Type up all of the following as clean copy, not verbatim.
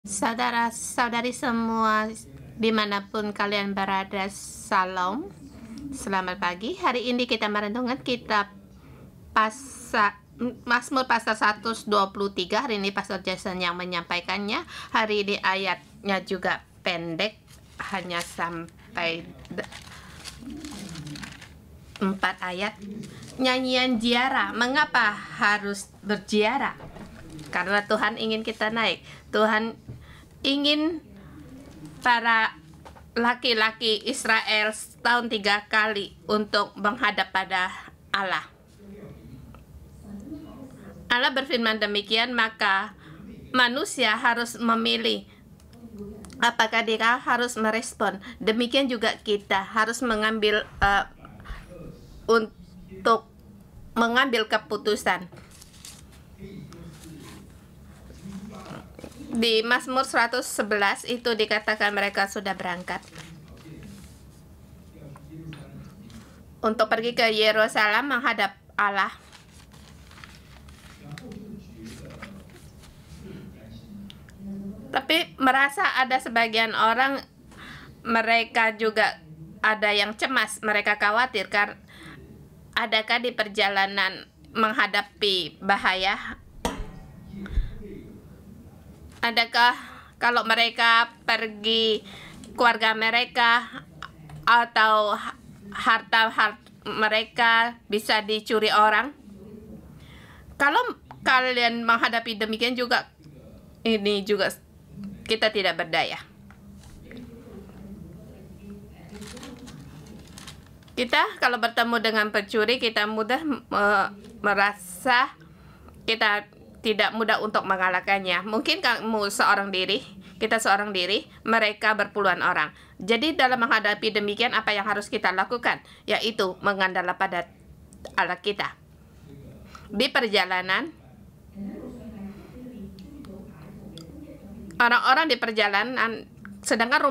Saudara-saudari semua, dimanapun kalian berada, salam. Selamat pagi. Hari ini kita merenungkan kitab Mazmur pasal 123. Hari ini Pastor Jason yang menyampaikannya. Hari ini ayatnya juga pendek, hanya sampai 4 ayat. Nyanyian ziarah. Mengapa harus berziarah? Karena Tuhan ingin kita naik. Tuhan ingin para laki-laki Israel setahun 3 kali untuk menghadap pada Allah. Allah berfirman demikian, maka manusia harus memilih apakah dia harus merespon. Demikian juga kita harus mengambil untuk mengambil keputusan. Di Mazmur 111 itu dikatakan mereka sudah berangkat untuk pergi ke Yerusalem menghadap Allah. Tapi merasa ada sebagian orang, mereka juga ada yang cemas, mereka khawatir karena adakah di perjalanan menghadapi bahaya. Adakah kalau mereka pergi, keluarga mereka atau harta mereka bisa dicuri orang? Kalau kalian menghadapi demikian juga, ini juga kita tidak berdaya. Kita kalau bertemu dengan pencuri, kita mudah merasa kita tidak mudah untuk mengalahkannya. Mungkin kamu seorang diri, kita seorang diri, mereka berpuluhan orang. Jadi dalam menghadapi demikian, apa yang harus kita lakukan? Yaitu mengandalkan pada Allah kita. Di perjalanan, orang-orang di perjalanan, sedangkan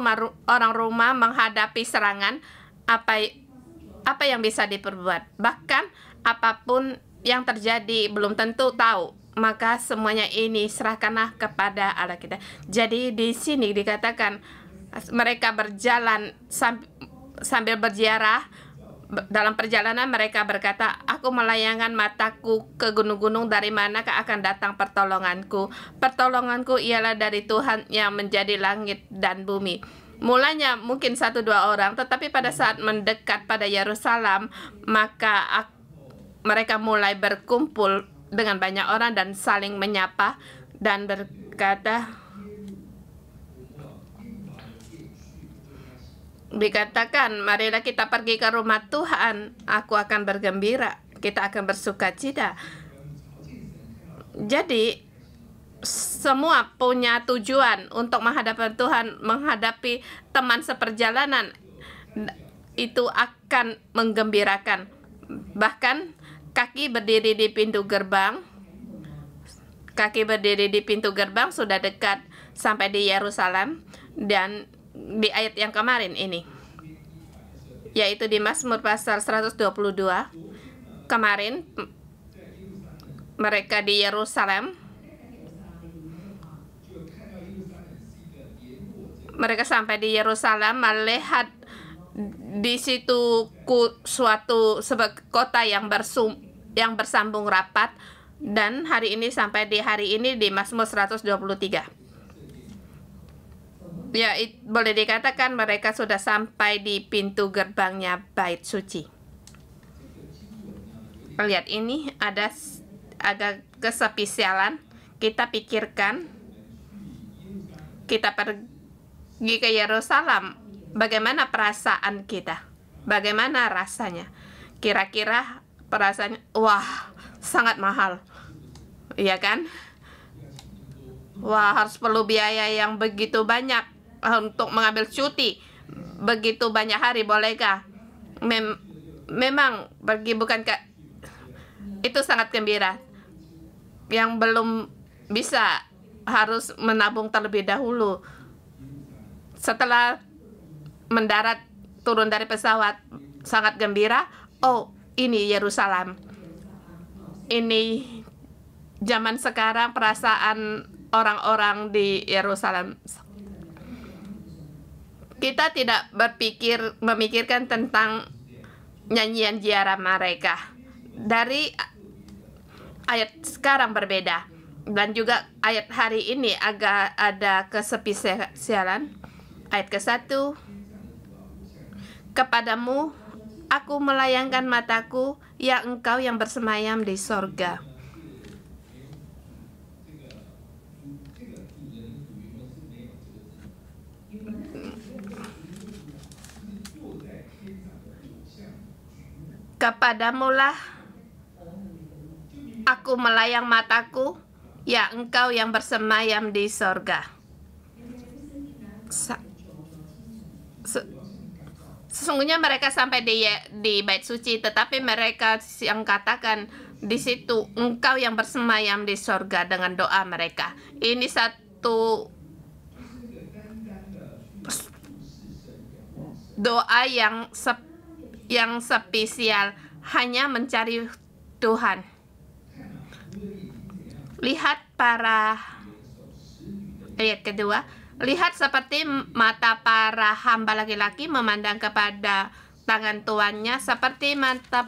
orang rumah menghadapi serangan, apa yang bisa diperbuat? Bahkan apapun yang terjadi belum tentu tahu. Maka semuanya ini serahkanlah kepada Allah kita. Jadi di sini dikatakan mereka berjalan sambil berziarah. Dalam perjalanan mereka berkata, aku melayangkan mataku ke gunung-gunung, dari manakah akan datang pertolonganku? Pertolonganku ialah dari Tuhan yang menjadi langit dan bumi. Mulanya mungkin 1-2 orang, tetapi pada saat mendekat pada Yerusalem, maka mereka mulai berkumpul dengan banyak orang dan saling menyapa dan berkata, dikatakan, marilah kita pergi ke rumah Tuhan, aku akan bergembira, kita akan bersuka cita. Jadi semua punya tujuan untuk menghadapi Tuhan, menghadapi teman seperjalanan, itu akan menggembirakan. Bahkan kaki berdiri di pintu gerbang. Kaki berdiri di pintu gerbang sudah dekat sampai di Yerusalem. Dan di ayat yang kemarin ini, yaitu di Mazmur pasal 122, kemarin mereka di Yerusalem. Mereka sampai di Yerusalem, melihat di situ suatu kota yang bersambung rapat, dan hari ini sampai di hari ini di Mazmur 123. Ya, boleh dikatakan mereka sudah sampai di pintu gerbangnya bait suci. Lihat, ini ada kespesialan. Kita pikirkan kita pergi ke Yerusalem, bagaimana perasaan kita? Bagaimana rasanya? Kira-kira perasaannya, wah, sangat mahal. Iya kan? Wah, harus perlu biaya yang begitu banyak untuk mengambil cuti. Begitu banyak hari, bolehkah? Memang pergi bukan itu sangat gembira. Yang belum bisa harus menabung terlebih dahulu. Setelah mendarat, turun dari pesawat, sangat gembira. Oh, ini Yerusalem. Ini zaman sekarang perasaan orang-orang di Yerusalem. Kita tidak memikirkan tentang nyanyian ziarah mereka. Dari ayat sekarang berbeda, dan juga ayat hari ini agak ada kespesialan. Ayat ke-1, kepadamu aku melayangkan mataku, ya engkau yang bersemayam di sorga. Kepadamulah aku melayang mataku, ya engkau yang bersemayam di sorga. Sesungguhnya mereka sampai di bait suci, tetapi mereka yang katakan di situ, engkau yang bersemayam di sorga dengan doa mereka. Ini satu doa yang spesial, hanya mencari Tuhan. Lihat ayat kedua, lihat seperti mata para hamba laki-laki memandang kepada tangan tuannya, seperti mata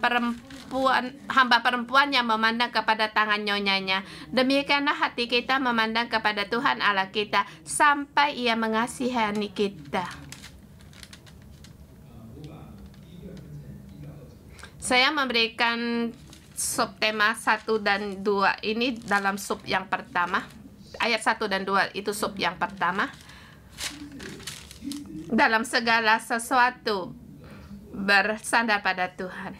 hamba perempuan yang memandang kepada tangan nyonyanya. Demikianlah hati kita memandang kepada Tuhan Allah kita, sampai Ia mengasihani kita. Saya memberikan subtema 1 dan 2 ini dalam sub yang pertama. Ayat 1 dan 2 itu sub yang pertama. Dalam segala sesuatu bersandar pada Tuhan.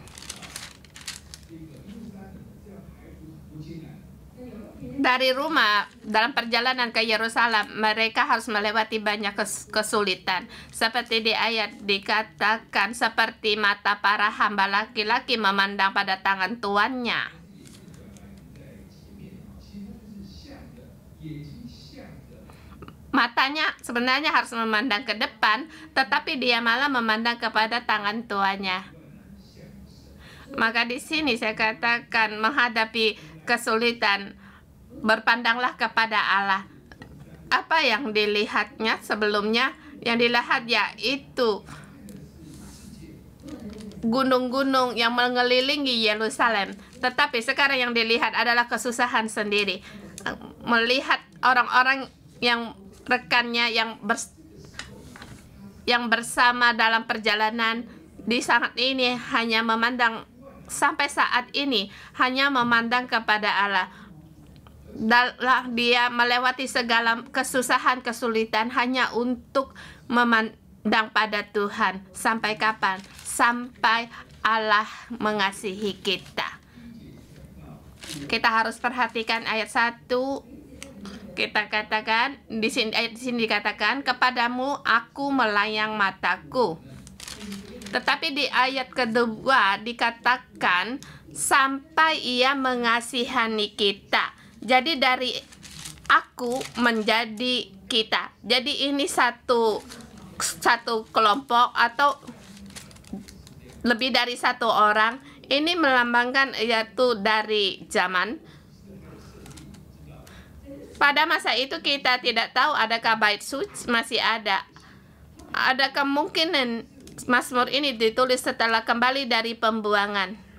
Dari rumah, dalam perjalanan ke Yerusalem, mereka harus melewati banyak kesulitan. Seperti di ayat dikatakan, seperti mata para hamba laki-laki memandang pada tangan tuannya. Matanya sebenarnya harus memandang ke depan, tetapi dia malah memandang kepada tangan tuannya. Maka di sini saya katakan, menghadapi kesulitan, berpandanglah kepada Allah. Apa yang dilihatnya sebelumnya? Yang dilihat yaitu gunung-gunung yang mengelilingi Yerusalem. Tetapi sekarang yang dilihat adalah kesusahan sendiri. Melihat orang-orang yang rekannya yang bersama dalam perjalanan di saat ini hanya memandang, sampai saat ini hanya memandang kepada Allah. Dia melewati segala kesusahan, kesulitan hanya untuk memandang pada Tuhan. Sampai kapan? Sampai Allah mengasihi kita. Kita harus perhatikan ayat 1. Kita katakan di sini, ayat di sini dikatakan, kepadamu aku melayang mataku. Tetapi di ayat kedua dikatakan, sampai Ia mengasihani kita. Jadi dari aku menjadi kita. Jadi ini satu kelompok atau lebih dari satu orang. Ini melambangkan yaitu dari zaman. Pada masa itu kita tidak tahu adakah bait suci masih ada. Ada kemungkinan Mazmur ini ditulis setelah kembali dari pembuangan.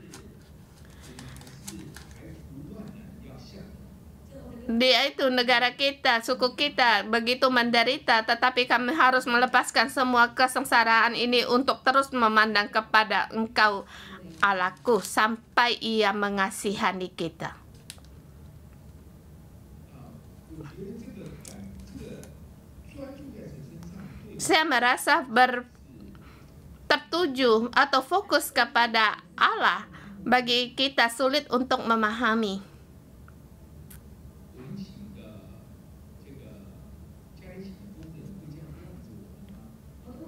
Dia itu negara kita, suku kita begitu menderita, tetapi kami harus melepaskan semua kesengsaraan ini untuk terus memandang kepada Engkau Allahku, sampai Ia mengasihani kita. Saya merasa tertuju atau fokus kepada Allah bagi kita sulit untuk memahami.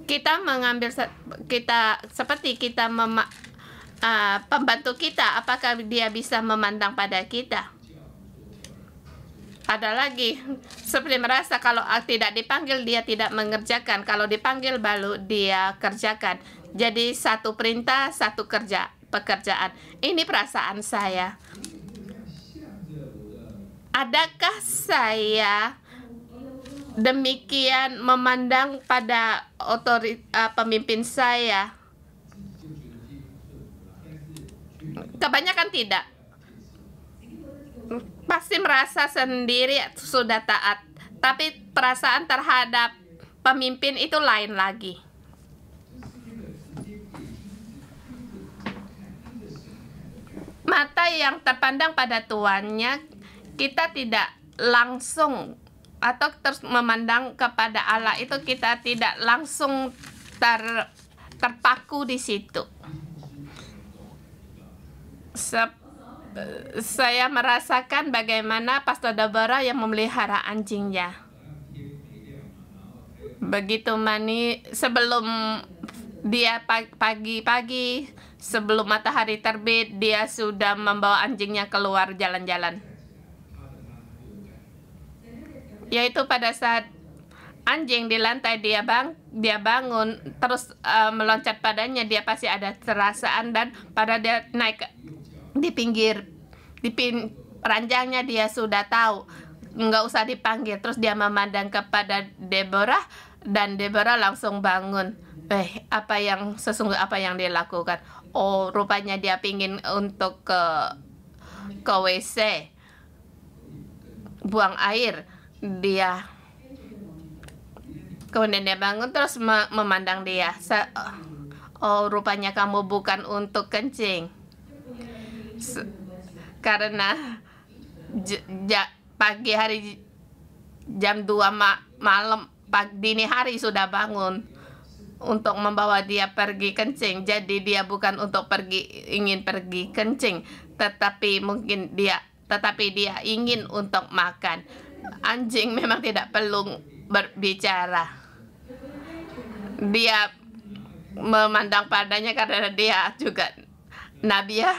Kita mengambil pembantu kita, apakah dia bisa memandang pada kita? Ada lagi seperti merasa kalau tidak dipanggil dia tidak mengerjakan, kalau dipanggil baru dia kerjakan. Jadi satu perintah, satu pekerjaan. Ini perasaan saya. Adakah saya demikian memandang pada pemimpin saya? Kebanyakan tidak. Pasti merasa sendiri sudah taat, tapi perasaan terhadap pemimpin itu lain lagi. Mata yang terpandang pada tuannya, kita tidak langsung atau terus memandang kepada Allah itu, kita tidak langsung terpaku di situ. Saya merasakan bagaimana Pastor Deborah yang memelihara anjingnya. Begitu sebelum dia pagi-pagi, sebelum matahari terbit, dia sudah membawa anjingnya keluar jalan-jalan. Yaitu pada saat anjing di lantai dia bangun, terus meloncat padanya, dia pasti ada perasaan, dan pada dia naik di ranjangnya dia sudah tahu, nggak usah dipanggil. Terus dia memandang kepada Deborah, dan Deborah langsung bangun. Apa yang dia lakukan? Oh, rupanya dia pingin untuk ke WC, buang air. Kemudian dia bangun, terus memandang dia. Oh, rupanya kamu bukan untuk kencing. Karena pagi hari jam 2 malam, dini hari sudah bangun untuk membawa dia pergi kencing. Jadi dia bukan untuk ingin pergi kencing, tetapi dia ingin untuk makan. Anjing memang tidak perlu berbicara. Dia memandang padanya karena dia juga nabi ya.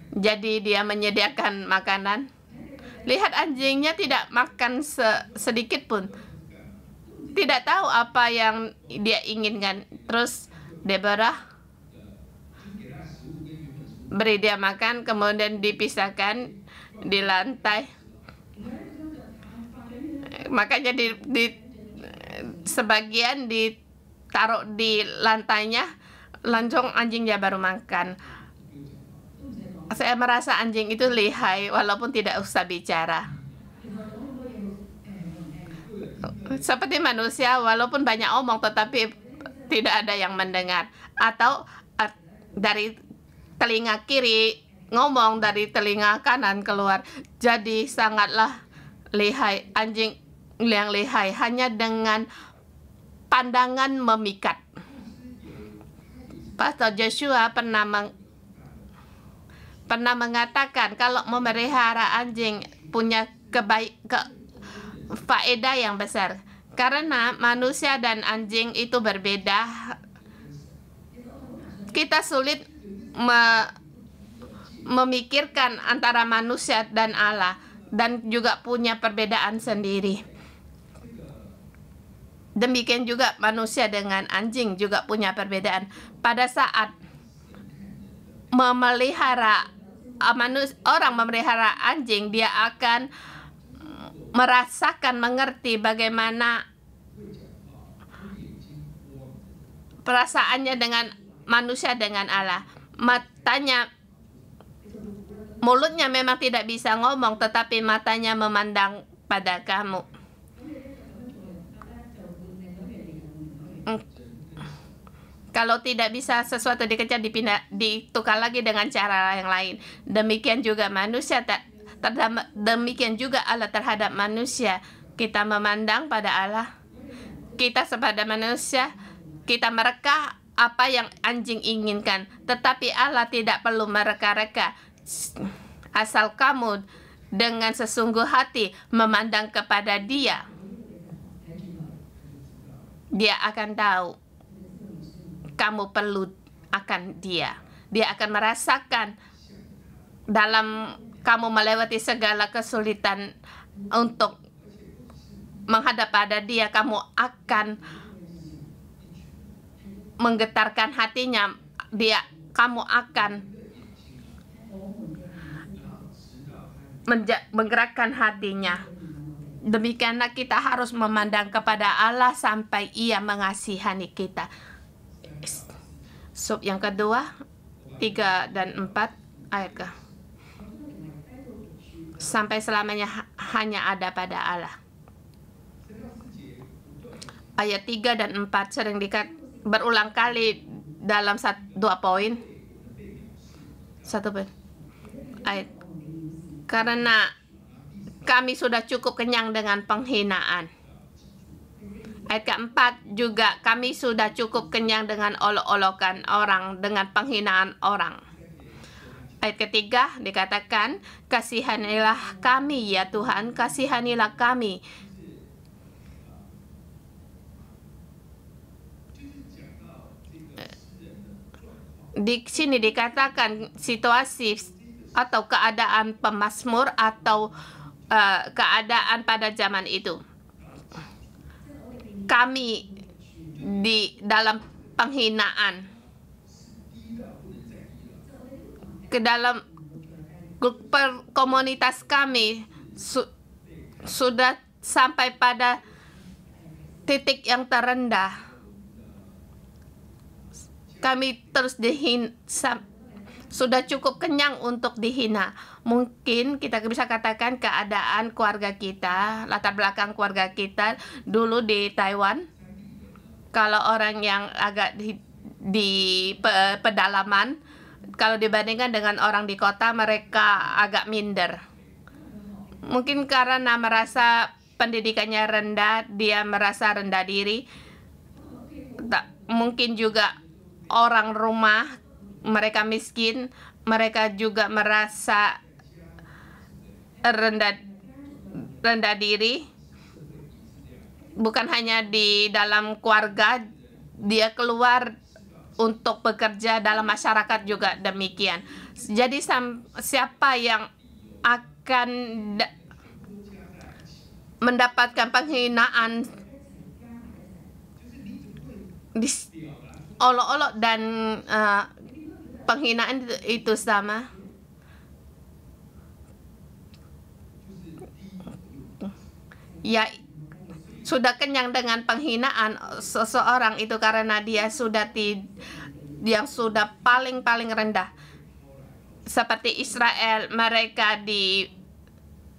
Jadi dia menyediakan makanan. Lihat, anjingnya tidak makan sedikit pun. Tidak tahu apa yang dia inginkan. Terus Deborah beri dia makan, kemudian dipisahkan di lantai. Makanya sebagian ditaruh di lantainya, langsung anjingnya baru makan. Saya merasa anjing itu lihai walaupun tidak usah bicara. Seperti manusia, walaupun banyak omong tetapi tidak ada yang mendengar. Atau dari telinga kiri ngomong, dari telinga kanan keluar. Jadi sangatlah lihai. Anjing yang lihai hanya dengan pandangan memikat. Pastor Joshua pernah mengatakan kalau memelihara anjing punya faedah yang besar, karena manusia dan anjing itu berbeda. Kita sulit memikirkan antara manusia dan Allah, dan juga punya perbedaan sendiri. Demikian juga manusia dengan anjing juga punya perbedaan. Pada saat orang memelihara anjing, dia akan merasakan, mengerti bagaimana perasaannya dengan manusia dengan Allah. Mulutnya memang tidak bisa ngomong, tetapi matanya memandang pada kamu. Kalau tidak bisa sesuatu dikejar, ditukar lagi dengan cara yang lain. Demikian juga manusia, demikian juga Allah terhadap manusia. Kita memandang pada Allah, kita kepada manusia, kita mereka apa yang anjing inginkan. Tetapi Allah tidak perlu mereka-reka. Asal kamu dengan sesungguh hati memandang kepada Dia, Dia akan tahu kamu perlu akan Dia. Dia akan merasakan dalam kamu melewati segala kesulitan untuk menghadap pada Dia, kamu akan menggetarkan hatinya. Kamu akan menggerakkan hatinya. Demikianlah kita harus memandang kepada Allah sampai Ia mengasihani kita. Sub yang kedua, 3 dan 4 ayat ke. Sampai selamanya hanya ada pada Allah. Ayat 3 dan 4 sering berulang kali dalam 2 poin. 1 poin. Ayat. Karena kami sudah cukup kenyang dengan penghinaan. Ayat keempat juga, kami sudah cukup kenyang dengan olok-olokan orang, dengan penghinaan orang. Ayat ketiga dikatakan, kasihanilah kami ya Tuhan, kasihanilah kami. Di sini dikatakan situasi atau keadaan pemazmur atau keadaan pada zaman itu. Kami di dalam penghinaan, ke dalam komunitas kami sudah sampai pada titik yang terendah. Kami terus sudah cukup kenyang untuk dihina. Mungkin kita bisa katakan keadaan keluarga kita, latar belakang keluarga kita dulu di Taiwan. Kalau orang yang agak di pedalaman, kalau dibandingkan dengan orang di kota, mereka agak minder. Mungkin karena merasa pendidikannya rendah, dia merasa rendah diri. Mungkin juga orang rumah, mereka miskin, mereka juga merasa rendah diri. Bukan hanya di dalam keluarga, dia keluar untuk bekerja dalam masyarakat juga demikian. Jadi siapa yang akan mendapatkan penghinaan, olok-olok dan penghinaan itu sama. Ya, sudah kenyang dengan penghinaan seseorang itu karena dia sudah yang sudah paling rendah. Seperti Israel, mereka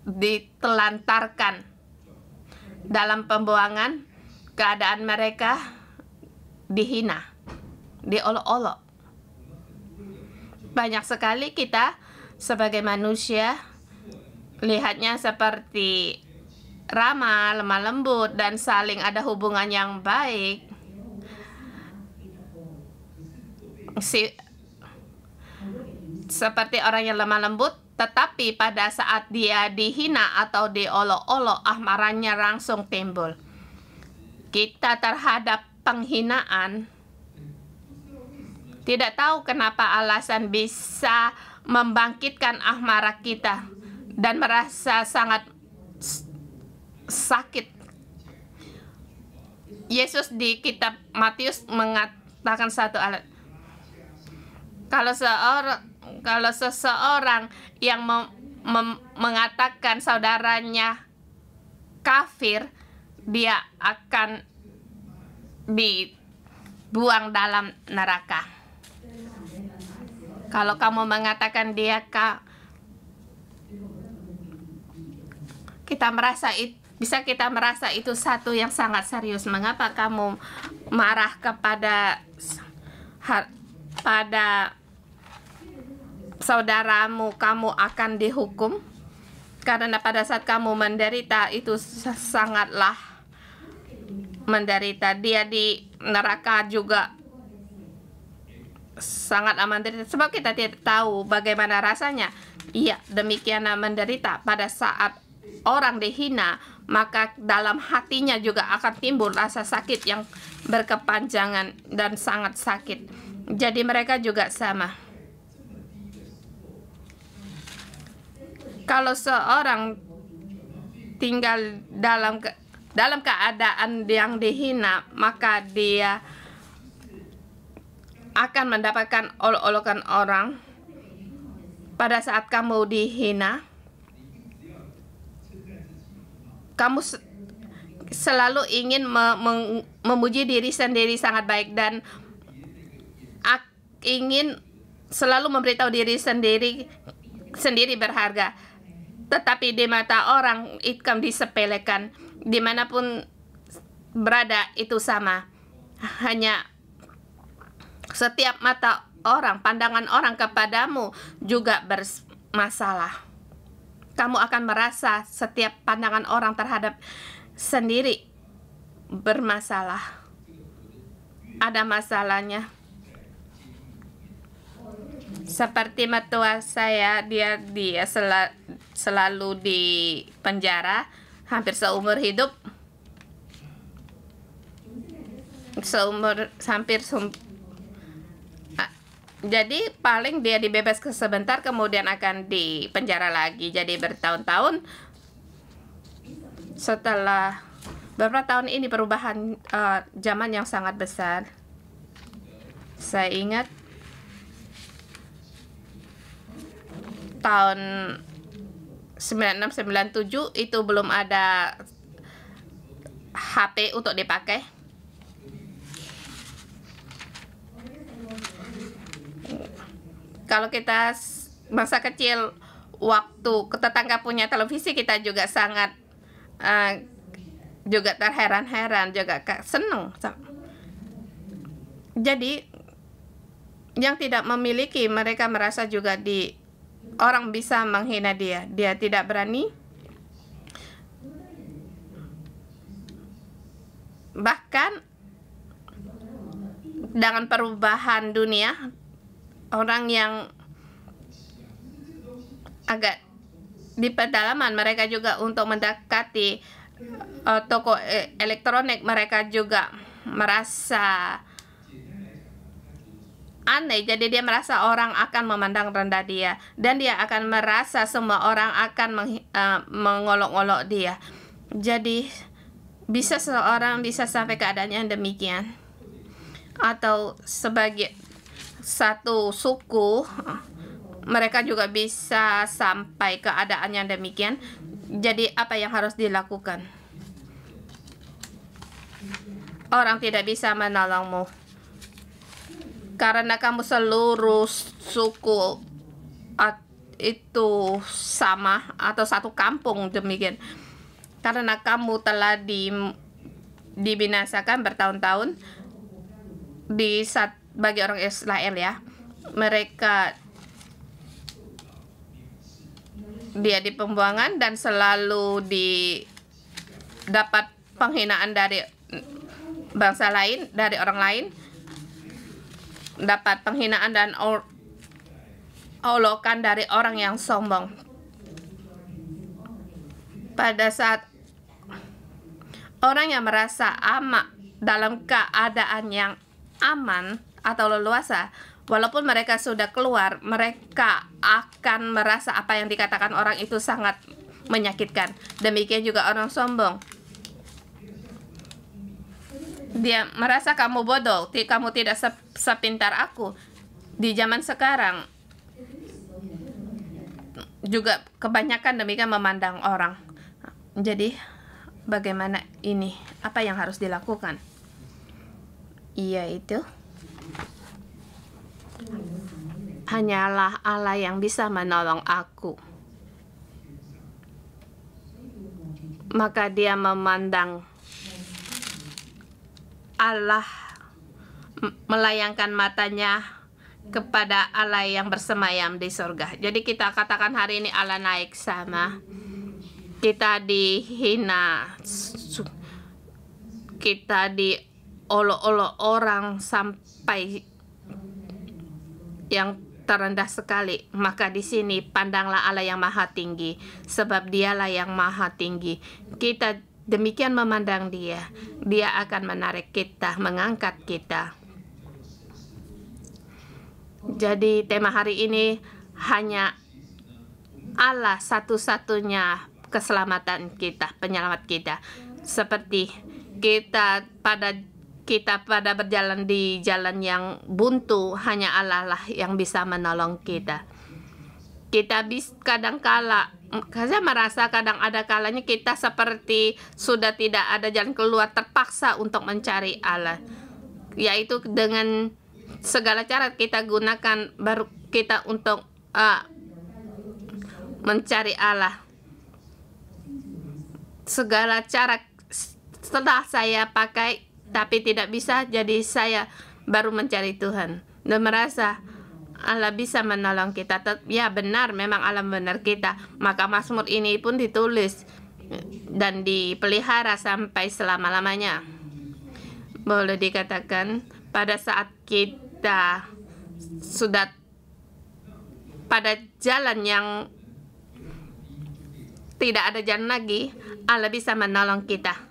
ditelantarkan dalam pembuangan, keadaan mereka dihina, diolok-olok. Banyak sekali kita sebagai manusia lihatnya seperti ramah, lemah lembut, dan saling ada hubungan yang baik. Seperti orang yang lemah lembut, tetapi pada saat dia dihina atau diolok-olok, amarahnya langsung timbul. Kita terhadap penghinaan tidak tahu kenapa alasan bisa membangkitkan amarah kita dan merasa sangat sakit. Yesus di kitab Matius mengatakan satu ayat, kalau seseorang yang mengatakan saudaranya kafir, dia akan dibuang dalam neraka. Kalau kamu mengatakan dia bisa kita merasa itu satu yang sangat serius. Mengapa kamu marah pada saudaramu? Kamu akan dihukum karena pada saat kamu menderita itu sangatlah menderita. Dia di neraka juga sangat menderita, sebab kita tidak tahu bagaimana rasanya. Iya, demikianlah menderita. Pada saat orang dihina, maka dalam hatinya juga akan timbul rasa sakit yang berkepanjangan dan sangat sakit. Jadi mereka juga sama. Kalau seorang tinggal dalam keadaan yang dihina, maka dia akan mendapatkan olok-olokan orang. Pada saat kamu dihina, kamu selalu ingin memuji diri sendiri sangat baik dan ingin selalu memberitahu diri sendiri berharga. Tetapi di mata orang itu kamu disepelekan. Dimanapun berada itu sama. Hanya setiap mata orang, pandangan orang kepadamu juga bermasalah. Kamu akan merasa setiap pandangan orang terhadap sendiri bermasalah. Ada masalahnya. Seperti mertua saya, dia selalu di penjara hampir seumur hidup. Jadi paling dia dibebaskan sebentar, kemudian akan di penjara lagi. Jadi bertahun-tahun. Setelah beberapa tahun ini perubahan zaman yang sangat besar. Saya ingat tahun 96-97 itu belum ada HP untuk dipakai. Kalau kita masa kecil waktu tetangga punya televisi, kita juga sangat juga terheran-heran, juga senang. Jadi yang tidak memiliki, mereka merasa juga orang bisa menghina dia. Dia tidak berani. Bahkan dengan perubahan dunia, orang yang agak di pedalaman, mereka juga untuk mendekati toko elektronik, mereka juga merasa aneh. Jadi dia merasa orang akan memandang rendah dia, dan dia akan merasa semua orang akan mengolok-olok dia. Jadi bisa seorang bisa sampai keadaan yang demikian, atau sebagai satu suku mereka juga bisa sampai keadaan yang demikian. Jadi apa yang harus dilakukan? Orang tidak bisa menolongmu karena kamu seluruh suku itu sama, atau satu kampung demikian. Karena kamu telah dibinasakan bertahun-tahun bagi orang Israel, ya. Mereka dia di pembuangan dan selalu dapat penghinaan dari bangsa lain, dari orang lain. Dapat penghinaan dan olokan dari orang yang sombong. Pada saat orang yang merasa aman dalam keadaan yang aman atau leluasa, walaupun mereka sudah keluar, mereka akan merasa apa yang dikatakan orang itu sangat menyakitkan. Demikian juga orang sombong. Dia merasa kamu bodoh, kamu tidak sepintar aku. Di zaman sekarang juga kebanyakan demikian memandang orang. Jadi bagaimana ini? Apa yang harus dilakukan? Yaitu hanyalah Allah yang bisa menolong aku. Maka dia memandang Allah, melayangkan matanya kepada Allah yang bersemayam di surga. Jadi kita katakan hari ini Allah naik sama. Kita dihina, kita diolok-olok orang sampai yang terendah sekali. Maka di sini pandanglah Allah yang maha tinggi, sebab dialah yang maha tinggi. Kita demikian memandang dia, dia akan menarik kita, mengangkat kita. Jadi tema hari ini hanya Allah satu-satunya keselamatan kita, penyelamat kita. Seperti kita pada berjalan di jalan yang buntu, hanya Allah lah yang bisa menolong kita. Kita kadangkala saya merasa kadang ada kalanya kita seperti sudah tidak ada jalan keluar, terpaksa untuk mencari Allah, yaitu dengan segala cara kita gunakan baru kita untuk mencari Allah. Segala cara setelah saya pakai tapi tidak bisa, jadi saya baru mencari Tuhan dan merasa Allah bisa menolong kita. Ya benar, memang Allah benar kita. Maka Mazmur ini pun ditulis dan dipelihara sampai selama-lamanya. Boleh dikatakan pada saat kita sudah pada jalan yang tidak ada jalan lagi, Allah bisa menolong kita.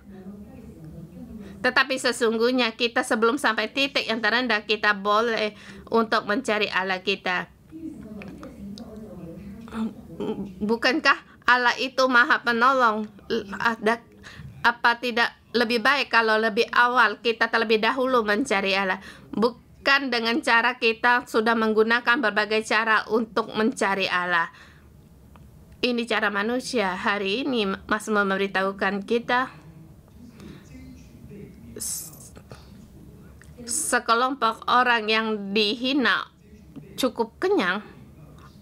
Tetapi sesungguhnya kita sebelum sampai titik yang terendah, kita boleh untuk mencari Allah kita. Bukankah Allah itu Maha Penolong? Apa tidak lebih baik kalau lebih awal kita terlebih dahulu mencari Allah? Bukan dengan cara kita sudah menggunakan berbagai cara untuk mencari Allah. Ini cara manusia. Hari ini masih memberitahukan kita sekelompok orang yang dihina cukup kenyang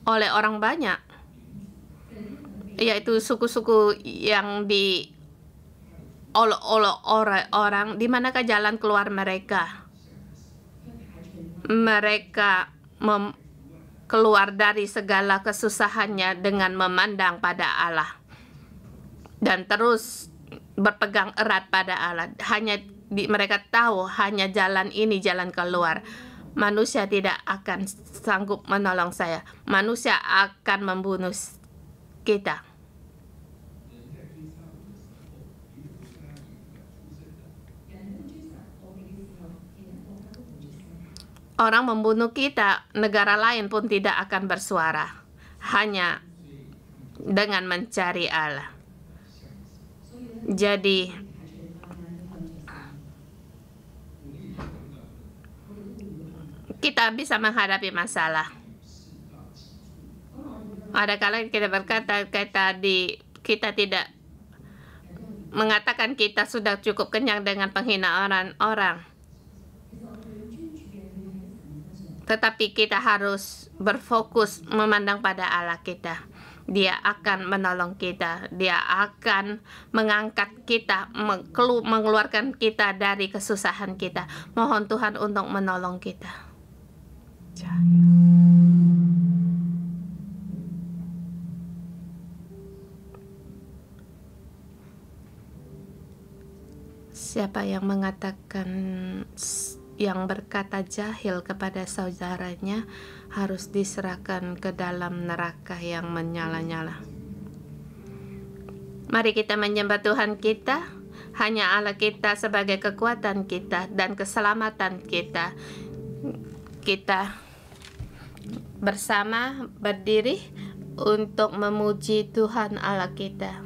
oleh orang banyak, yaitu suku-suku yang diolok-olok orang. Di manakah jalan keluar mereka? Mereka keluar dari segala kesusahannya dengan memandang pada Allah dan terus berpegang erat pada Allah. Mereka tahu hanya jalan ini jalan keluar. Manusia tidak akan sanggup menolong saya. Manusia akan membunuh kita. Orang membunuh kita, negara lain pun tidak akan bersuara. Hanya dengan mencari Allah. Jadi kita bisa menghadapi masalah. Ada kala kita berkata kita tidak mengatakan kita sudah cukup kenyang dengan penghinaan orang. Tetapi kita harus berfokus memandang pada Allah kita. Dia akan menolong kita. Dia akan mengangkat kita, mengeluarkan kita dari kesusahan kita. Mohon Tuhan untuk menolong kita. Siapa yang mengatakan, yang berkata jahil kepada saudaranya harus diserahkan ke dalam neraka yang menyala-nyala. Mari kita menyembah Tuhan kita. Hanya Allah kita sebagai kekuatan kita dan keselamatan kita. Kita bersama berdiri untuk memuji Tuhan Allah kita.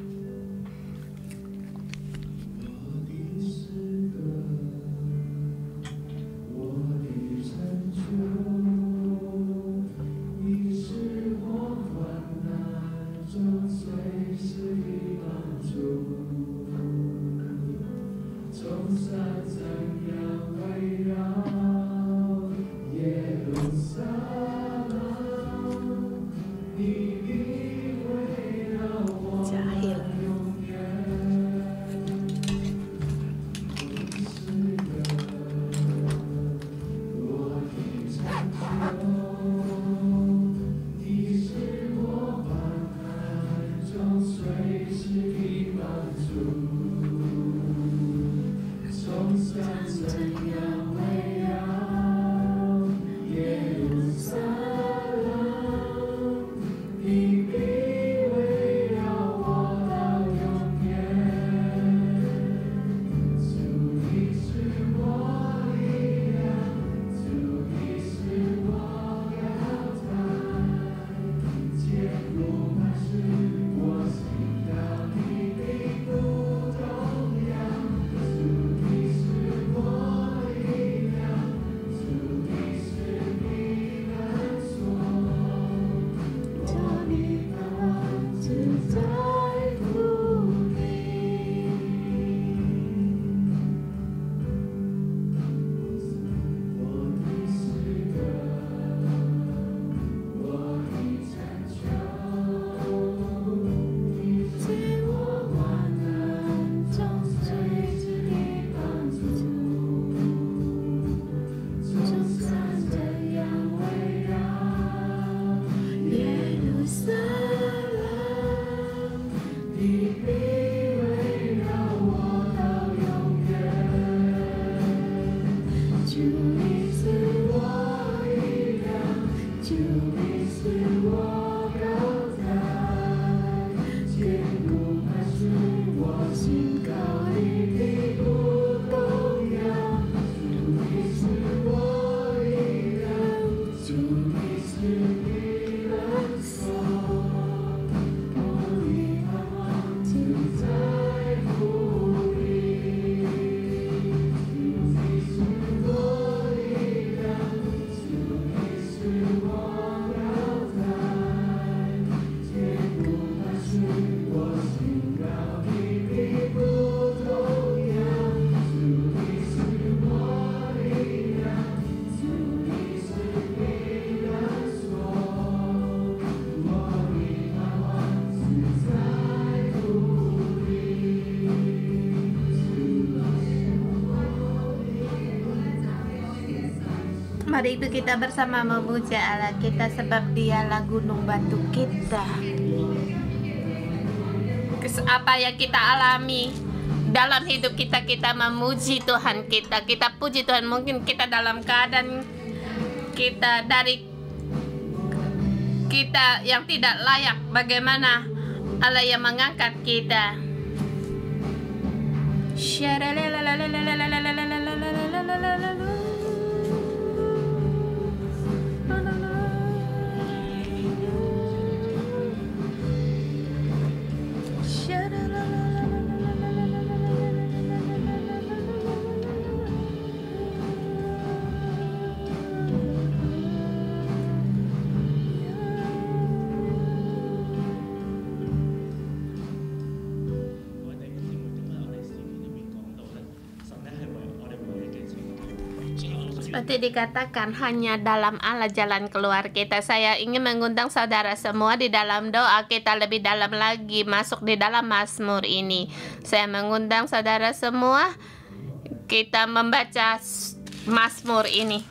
Mari itu kita bersama memuja Allah kita sebab Dialah gunung batu kita. Apa yang kita alami dalam hidup kita, kita memuji Tuhan kita, kita puji Tuhan. Mungkin kita dalam keadaan kita dari kita yang tidak layak, bagaimana Allah yang mengangkat kita. Seperti dikatakan, hanya dalam Allah jalan keluar kita. Saya ingin mengundang saudara semua di dalam doa kita lebih dalam lagi masuk di dalam Mazmur ini. Saya mengundang saudara semua kita membaca Mazmur ini,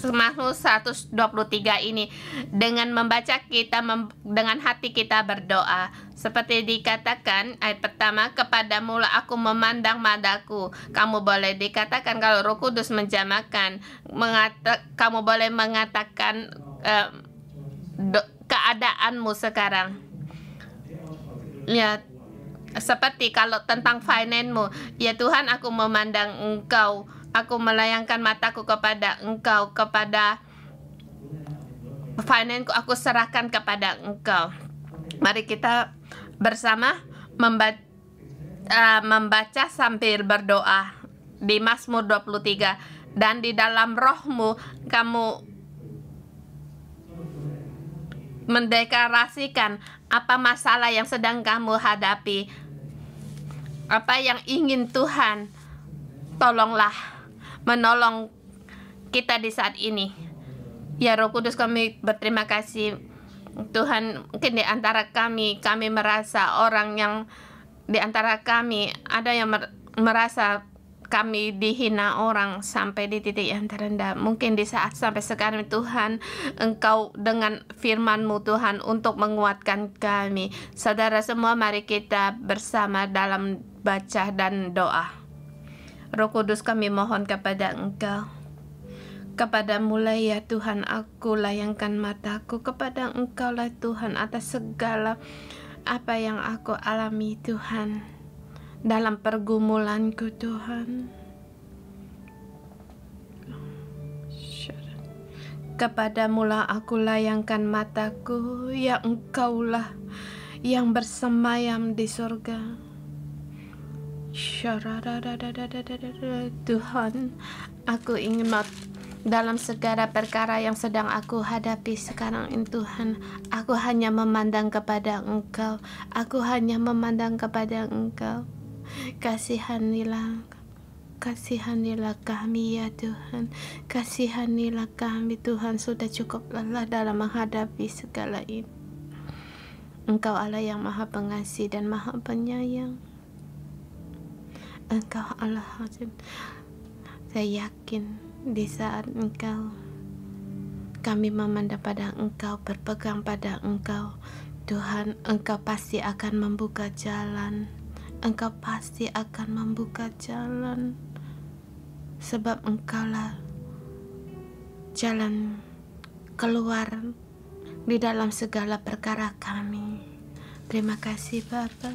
Mazmur 123 ini. Dengan membaca kita dengan hati kita berdoa. Seperti dikatakan ayat pertama, kepadamu lah aku memandang madaku. Kamu boleh dikatakan kalau Roh Kudus menjamakan, kamu boleh mengatakan keadaanmu sekarang. Ya, seperti kalau tentang finance-mu, ya Tuhan, aku memandang Engkau. Aku melayangkan mataku kepada Engkau, kepada finance-ku, aku serahkan kepada Engkau. Mari kita bersama membaca sambil berdoa di Mazmur 23. Dan di dalam rohmu kamu mendeklarasikan apa masalah yang sedang kamu hadapi, apa yang ingin Tuhan tolonglah, menolong kita di saat ini. Ya Roh Kudus, kami berterima kasih Tuhan. Mungkin di antara kami merasa orang yang di antara kami ada yang merasa kami dihina orang sampai di titik yang terendah. Mungkin di saat sampai sekarang Tuhan, Engkau dengan firman-Mu Tuhan untuk menguatkan kami. Saudara semua, mari kita bersama dalam baca dan doa. Roh Kudus, kami mohon kepada Engkau. Kepadamu lah ya Tuhan aku layangkan mataku, kepada Engkau lah Tuhan atas segala apa yang aku alami Tuhan dalam pergumulanku Tuhan. Kepadamu lah aku layangkan mataku, ya Engkaulah yang bersemayam di surga. Tuhan, aku ingin dalam segala perkara yang sedang aku hadapi sekarang ini Tuhan, aku hanya memandang kepada Engkau. Aku hanya memandang kepada Engkau. Kasihanilah kami ya Tuhan. Kasihanilah kami Tuhan. Sudah cukup lelah dalam menghadapi segala ini. Engkau Allah yang maha pengasih dan maha penyayang. Engkau Allah. Saya yakin di saat kami memandang pada Engkau, berpegang pada Engkau, Tuhan, Engkau pasti akan membuka jalan. Engkau pasti akan membuka jalan, sebab Engkaulah jalan keluar di dalam segala perkara kami. Terima kasih Bapa.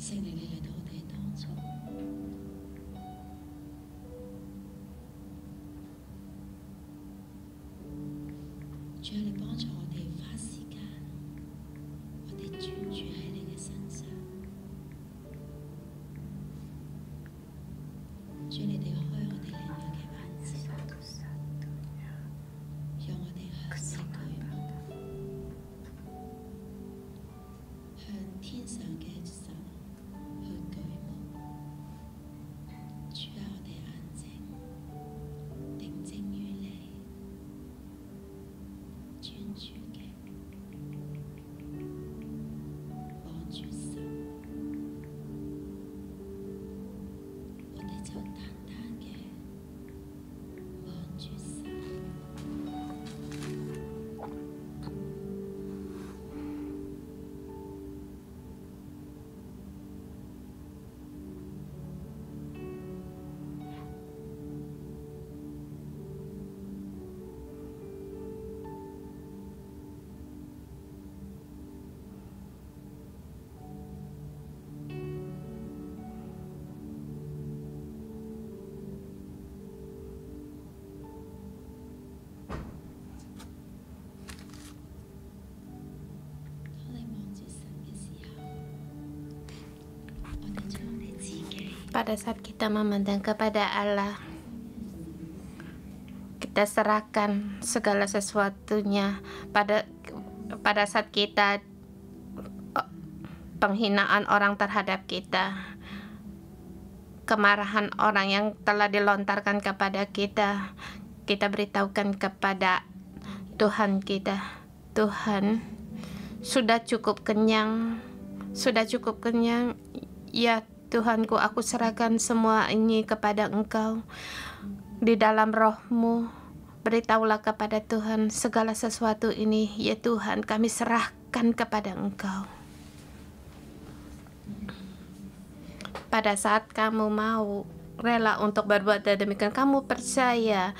聖靈你嚟到我哋當中，主啊，你幫助我哋花時間，我哋專注喺你嘅身上。主，你哋開我哋靈裏嘅眼睛，讓我哋向你舉目，向天上嘅神去舉目。主啊，我哋眼睛定睛於你，專注嘅望住神，我哋就單單嘅望住神。當你望住神嘅時候，我哋將我哋自己 Pada saat kita memandang kepada Allah, kita serahkan segala sesuatunya. Pada saat kita penghinaan orang terhadap kita, kemarahan orang yang telah dilontarkan kepada kita, kita beritahukan kepada Tuhan kita, Tuhan, sudah cukup kenyang, ya Tuhanku, aku serahkan semua ini kepada Engkau. Di dalam roh-Mu, beritahulah kepada Tuhan segala sesuatu ini, ya Tuhan, kami serahkan kepada Engkau. Pada saat kamu mau rela untuk berbuat demikian, kamu percaya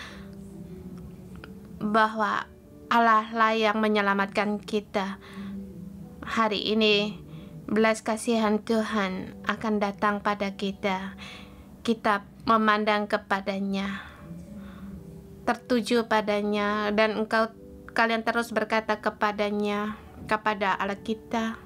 bahwa Allah lah yang menyelamatkan kita. Hari ini belas kasihan Tuhan akan datang pada kita. Kita memandang kepadanya, tertuju padanya, dan kalian terus berkata kepadanya, kepada Allah kita,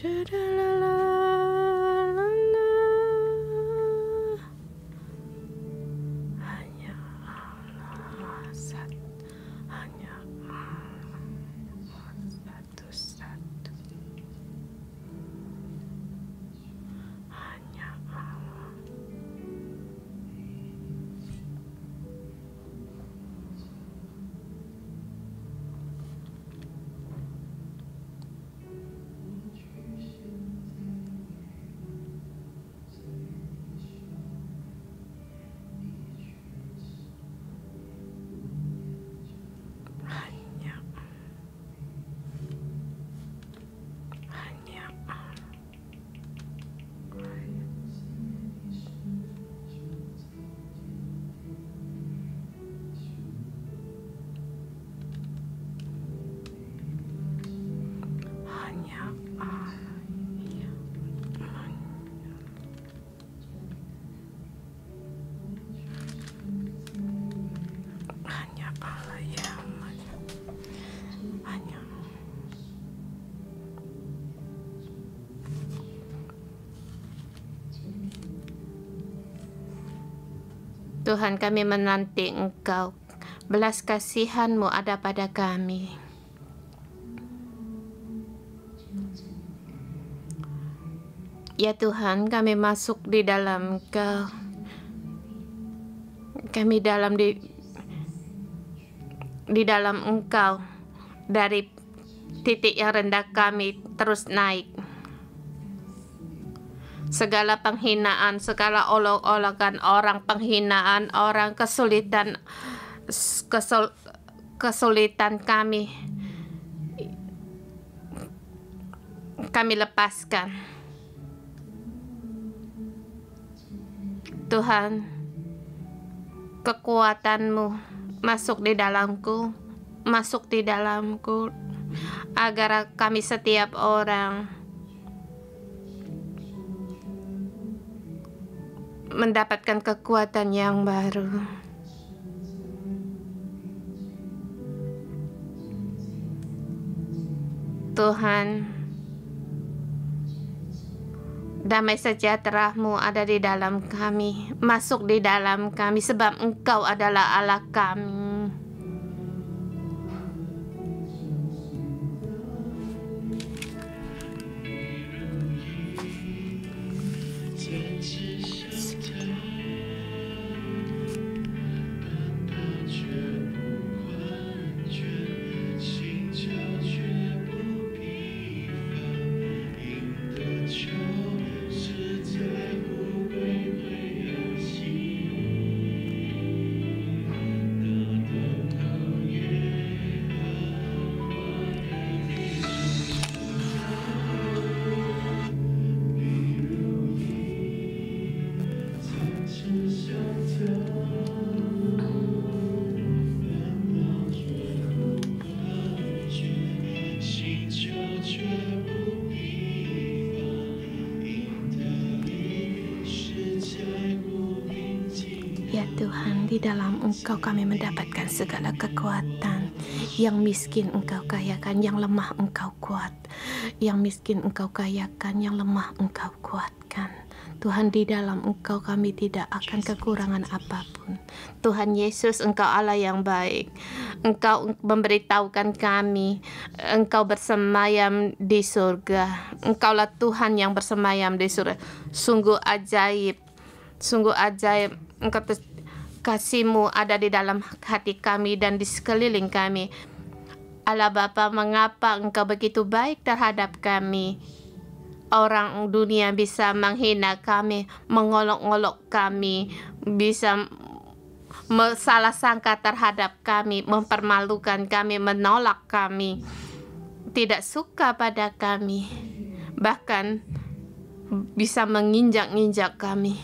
hanya Allah hanya Allah satu-satu, hanya Allah. Tuhan, kami menanti Engkau. Belas kasihan-Mu ada pada kami. Ya Tuhan, kami masuk di dalam Engkau. Kami di dalam Engkau. Dari titik yang rendah kami terus naik. Segala penghinaan, segala olok-olokan orang, penghinaan orang, kesulitan kami lepaskan. Tuhan, kekuatan-Mu masuk di dalamku, agar kami setiap orang mendapatkan kekuatan yang baru. Tuhan, damai sejahtera-Mu ada di dalam kami, masuk di dalam kami, sebab Engkau adalah Allah kami. Ya Tuhan, di dalam Engkau kami mendapatkan segala kekuatan. Yang miskin Engkau kayakan, yang lemah Engkau kuat. Yang miskin Engkau kayakan, yang lemah Engkau kuatkan. Tuhan, di dalam Engkau kami tidak akan kekurangan apapun. Tuhan Yesus, Engkau Allah yang baik. Engkau memberitahukan kami, Engkau bersemayam di surga. Engkaulah Tuhan yang bersemayam di surga. Sungguh ajaib, sungguh ajaib. Engkau kasih-Mu ada di dalam hati kami dan di sekeliling kami. Allah Bapa, mengapa Engkau begitu baik terhadap kami? Orang dunia bisa menghina kami, mengolok-olok kami, bisa salah sangka terhadap kami, mempermalukan kami, menolak kami, tidak suka pada kami, bahkan bisa menginjak-injak kami.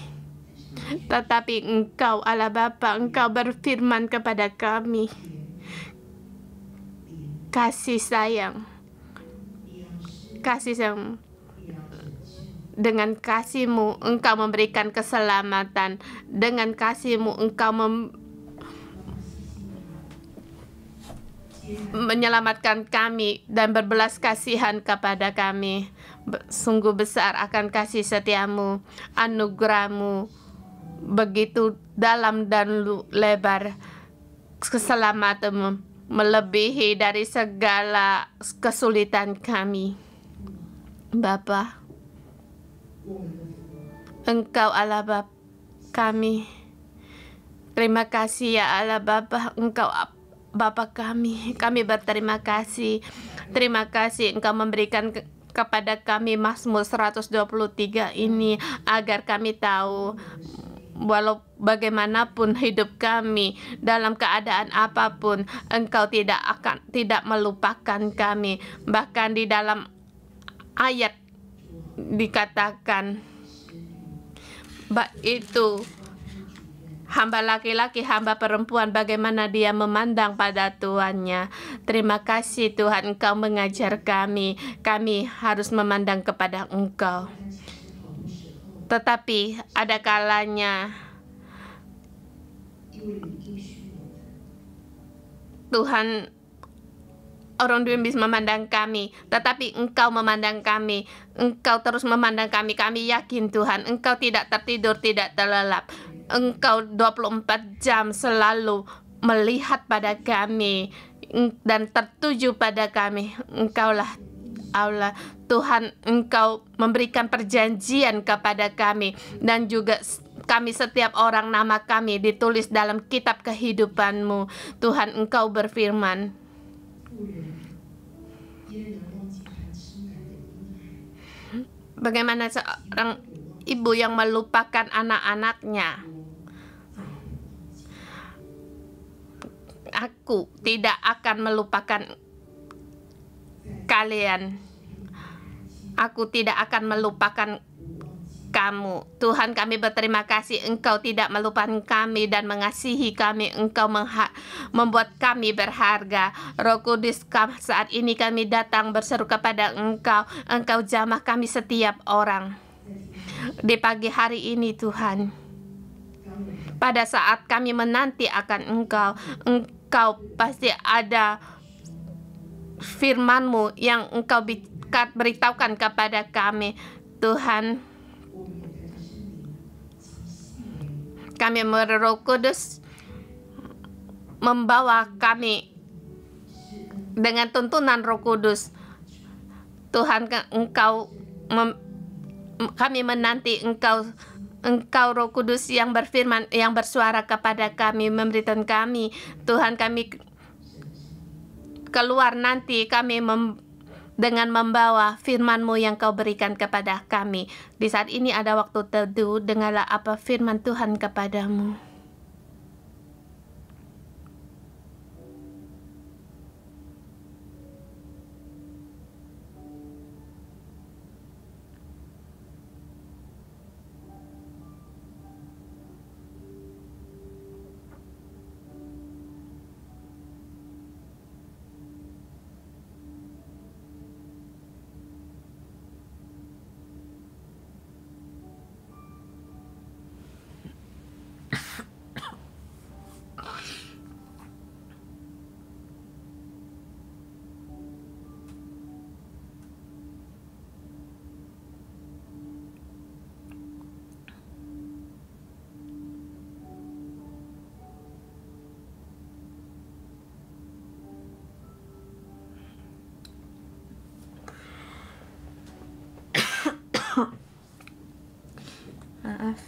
Tetapi Engkau Allah Bapa, Engkau berfirman kepada kami, kasih sayang, dengan kasih-Mu Engkau memberikan keselamatan, dengan kasih-Mu Engkau menyelamatkan kami dan berbelas kasihan kepada kami. Sungguh besar akan kasih setia-Mu, anugerah-Mu begitu dalam dan lebar, keselamatan-Mu melebihi dari segala kesulitan kami. Bapa, Engkau Allah Bapa kami. Terima kasih ya Allah Bapa, Engkau Bapa kami. Kami berterima kasih. Terima kasih Engkau memberikan kepada kami Mazmur 123 ini, agar kami tahu walau bagaimanapun hidup kami, dalam keadaan apapun, Engkau tidak melupakan kami. Bahkan di dalam ayat dikatakan, itu hamba laki-laki, hamba perempuan, bagaimana dia memandang pada tuannya. Terima kasih Tuhan, Engkau mengajar kami. Kami harus memandang kepada Engkau. Tetapi ada kalanya Tuhan, orang dunia bisa memandang kami, tetapi Engkau memandang kami. Engkau terus memandang kami. Kami yakin Tuhan, Engkau tidak tertidur, tidak terlelap. Engkau 24 jam selalu melihat pada kami dan tertuju pada kami. Engkaulah Allah Tuhan, Engkau memberikan perjanjian kepada kami, dan juga kami setiap orang, nama kami ditulis dalam kitab kehidupan-Mu. Tuhan, Engkau berfirman, bagaimana seorang ibu yang melupakan anak-anaknya. Aku tidak akan melupakan kalian. Aku tidak akan melupakan Kamu. Tuhan, kami berterima kasih Engkau tidak melupakan kami dan mengasihi kami. Engkau membuat kami berharga. Roh Kudus, saat ini kami datang berseru kepada Engkau. Engkau jamah kami setiap orang. Di pagi hari ini Tuhan, pada saat kami menanti akan Engkau pasti ada firman-Mu yang Engkau beritahukan kepada kami. Tuhan, kami Roh Kudus membawa kami dengan tuntunan Roh Kudus. Tuhan, kami menanti Engkau Roh Kudus yang berfirman, yang bersuara kepada kami, memberitahu kami. Tuhan, kami keluar nanti kami dengan membawa firman-Mu yang Kau berikan kepada kami. Di saat ini ada waktu teduh, dengarlah apa firman Tuhan kepadamu. Maaf.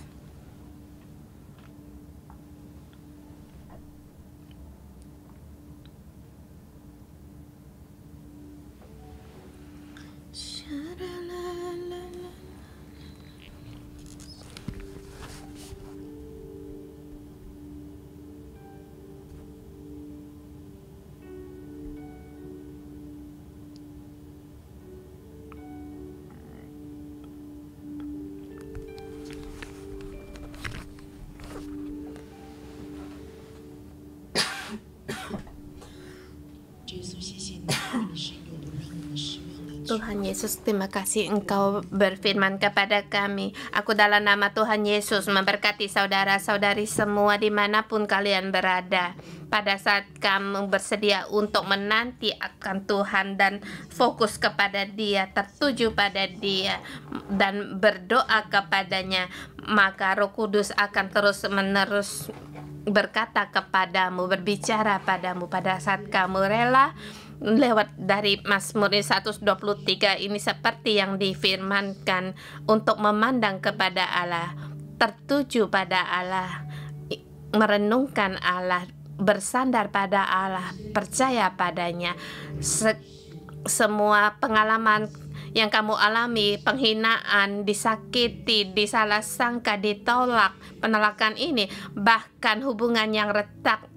Tuhan Yesus, terima kasih Engkau berfirman kepada kami. Aku dalam nama Tuhan Yesus memberkati saudara-saudari semua dimanapun kalian berada. Pada saat kamu bersedia untuk menanti akan Tuhan dan fokus kepada Dia, tertuju pada Dia dan berdoa kepadanya, maka Roh Kudus akan terus-menerus berkata kepadamu, berbicara padamu. Pada saat kamu rela lewat dari Mazmur 123 ini, seperti yang difirmankan, untuk memandang kepada Allah, tertuju pada Allah, merenungkan Allah, bersandar pada Allah, percaya padanya. Semua pengalaman yang kamu alami, penghinaan, disakiti, disalah sangka, ditolak, penolakan ini, bahkan hubungan yang retak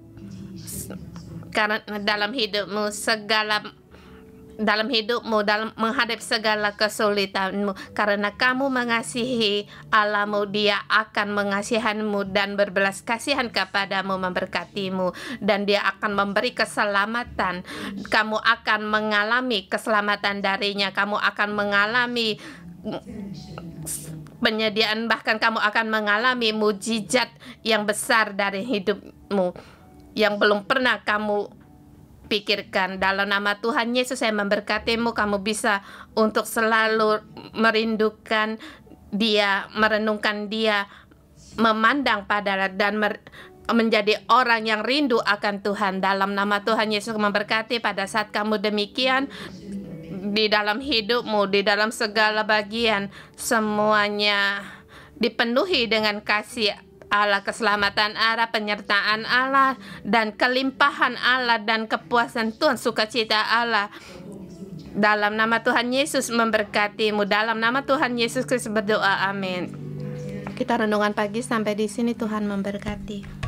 karena dalam hidupmu, dalam menghadapi segala kesulitanmu, karena kamu mengasihi Allahmu, Dia akan mengasihanmu dan berbelas kasihan kepadamu, memberkatimu, dan Dia akan memberi keselamatan. Kamu akan mengalami keselamatan darinya, kamu akan mengalami penyediaan, bahkan kamu akan mengalami mujizat yang besar dari hidupmu yang belum pernah kamu pikirkan. Dalam nama Tuhan Yesus saya memberkatimu, kamu bisa untuk selalu merindukan Dia, merenungkan Dia, memandang padanya, dan menjadi orang yang rindu akan Tuhan. Dalam nama Tuhan Yesus memberkati pada saat kamu demikian di dalam hidupmu, di dalam segala bagian, semuanya dipenuhi dengan kasih Allah, keselamatan Allah, penyertaan Allah, dan kelimpahan Allah, dan kepuasan Tuhan, sukacita Allah. Dalam nama Tuhan Yesus memberkatimu. Dalam nama Tuhan Yesus Kristus berdoa, amin. Kita renungan pagi sampai di sini. Tuhan memberkati.